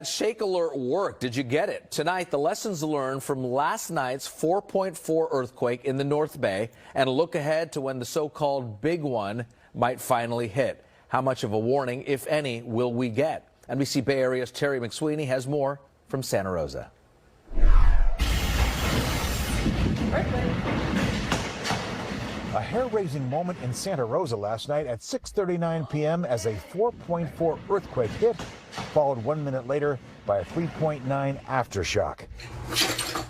Shake alert worked. Did you get it? Tonight, the lessons learned from last night's 4.4 earthquake in the North Bay and a look ahead to when the so-called big one might finally hit. How much of a warning, if any, will we get? NBC Bay Area's Terry McSweeney has more from Santa Rosa. A hair-raising moment in Santa Rosa last night at 6:39 p.m. as a 4.4 earthquake hit, followed 1 minute later by a 3.9 aftershock.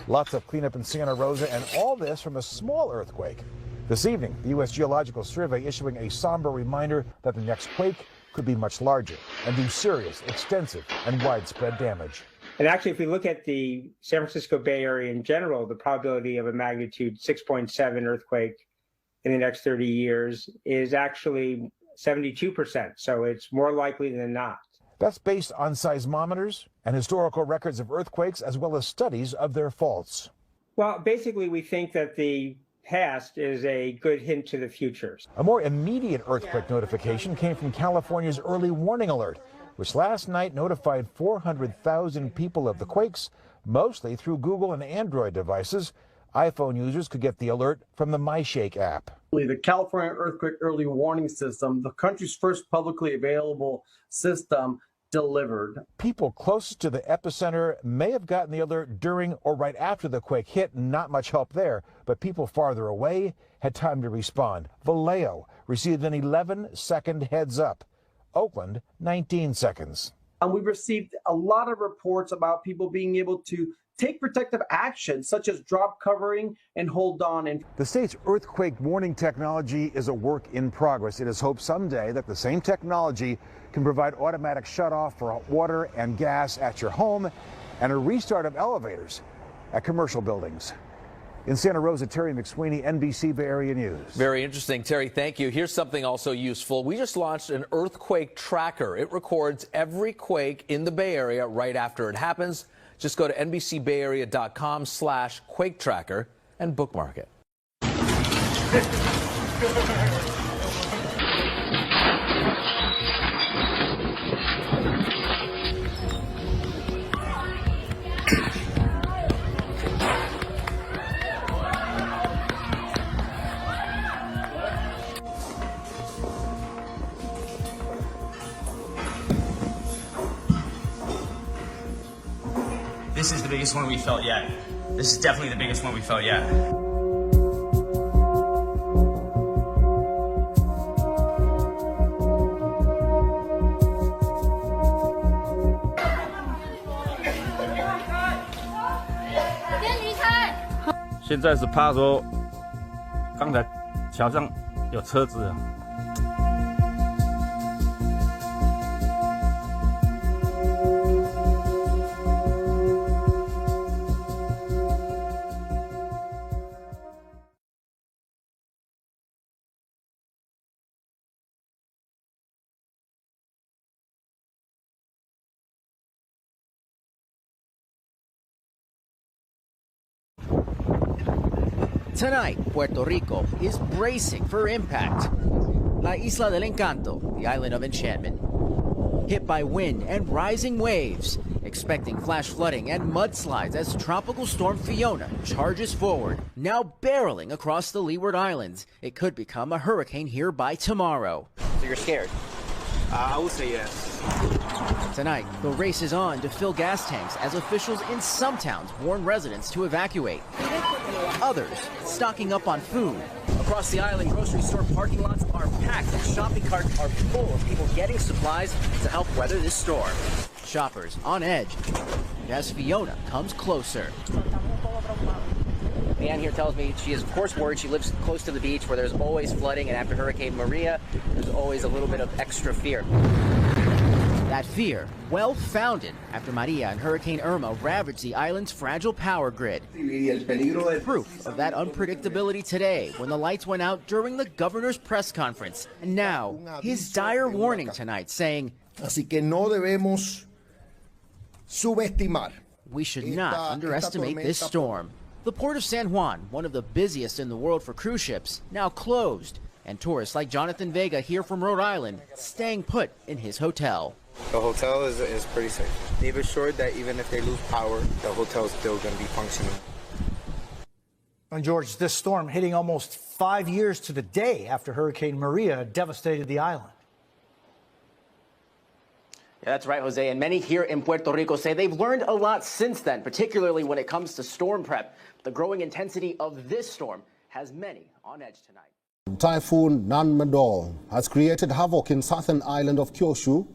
Lots of cleanup in Santa Rosa, and all this from a small earthquake. This evening, the U.S. Geological Survey issuing a somber reminder that the next quake could be much larger and do serious, extensive, and widespread damage. And actually, if we look at the San Francisco Bay Area in general, the probability of a magnitude 6.7 earthquake in the next 30 years is actually 72%. So it's more likely than not. That's based on seismometers and historical records of earthquakes, as well as studies of their faults. Well, basically, we think that the past is a good hint to the future. A more immediate earthquake notification came from California's early warning alert, which last night notified 400,000 people of the quakes, mostly through Google and Android devices. iPhone users could get the alert from the MyShake app. The California Earthquake Early Warning System, the country's first publicly available system, delivered. People closest to the epicenter may have gotten the alert during or right after the quake hit. Not much help there, but people farther away had time to respond. Vallejo received an 11-second heads up. Oakland, 19 seconds. And we've received a lot of reports about people being able to take protective action, such as drop covering and hold on. The state's earthquake warning technology is a work in progress. It is hoped someday that the same technology can provide automatic shutoff for water and gas at your home and a restart of elevators at commercial buildings. In Santa Rosa, Terry McSweeney, NBC Bay Area News. Very interesting, Terry. Thank you. Here's something also useful. We just launched an earthquake tracker. It records every quake in the Bay Area right after it happens. Just go to NBCBayArea.com/quake tracker and bookmark it. This is the biggest one we felt yet. This is definitely the biggest one we felt yet. Now 是怕说刚才桥上有车子啊。Tonight, Puerto Rico is bracing for impact. La Isla del Encanto, the island of enchantment, hit by wind and rising waves, expecting flash flooding and mudslides as Tropical Storm Fiona charges forward, now barreling across the Leeward Islands. It could become a hurricane here by tomorrow. So you're scared? I would say yes. Tonight, the race is on to fill gas tanks as officials in some towns warn residents to evacuate. Others stocking up on food. Across the island, grocery store parking lots are packed and shopping carts are full of people getting supplies to help weather this storm. Shoppers on edge as Fiona comes closer. Leanne here tells me she is, of course, worried. She lives close to the beach where there's always flooding, and after Hurricane Maria, there's always a little bit of extra fear. That fear, well-founded after Maria and Hurricane Irma ravaged the island's fragile power grid. Proof of that unpredictability today when the lights went out during the governor's press conference. And now, his dire warning tonight saying, Así que no debemos subestimar. We should not underestimate this storm. The port of San Juan, one of the busiest in the world for cruise ships, now closed. And tourists like Jonathan Vega here from Rhode Island staying put in his hotel. The hotel is pretty safe. They've assured that even if they lose power, the hotel is still going to be functioning. And George, this storm hitting almost 5 years to the day after Hurricane Maria devastated the island. Yeah, that's right, Jose. And many here in Puerto Rico say they've learned a lot since then, particularly when it comes to storm prep. The growing intensity of this storm has many on edge tonight. Typhoon Nanmadol has created havoc in southern island of Kyushu.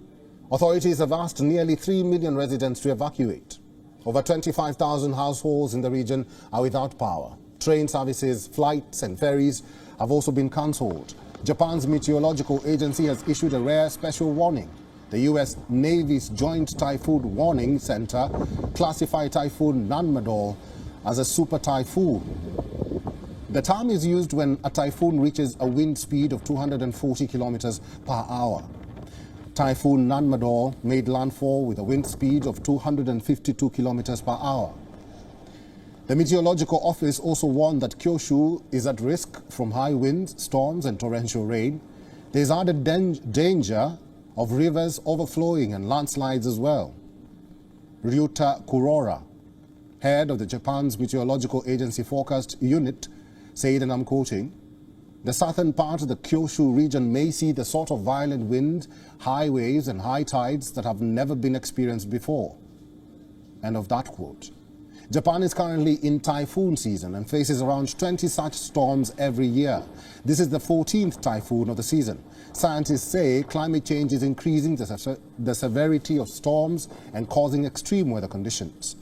Authorities have asked nearly 3 million residents to evacuate. Over 25,000 households in the region are without power. Train services, flights and ferries have also been cancelled. Japan's meteorological agency has issued a rare special warning. The U.S. Navy's Joint Typhoon Warning Center classified Typhoon Nanmadol as a super typhoon. The term is used when a typhoon reaches a wind speed of 240 kilometers per hour. Typhoon Nanmadol made landfall with a wind speed of 252 kilometers per hour. The Meteorological Office also warned that Kyushu is at risk from high winds, storms and torrential rain. There is added danger of rivers overflowing and landslides as well. Ryuta Kurora, head of the Japan's Meteorological Agency Forecast Unit, said, and I'm quoting, "The southern part of the Kyushu region may see the sort of violent wind, high waves and high tides that have never been experienced before." End of that quote. Japan is currently in typhoon season and faces around 20 such storms every year. This is the 14th typhoon of the season. Scientists say climate change is increasing the severity of storms and causing extreme weather conditions.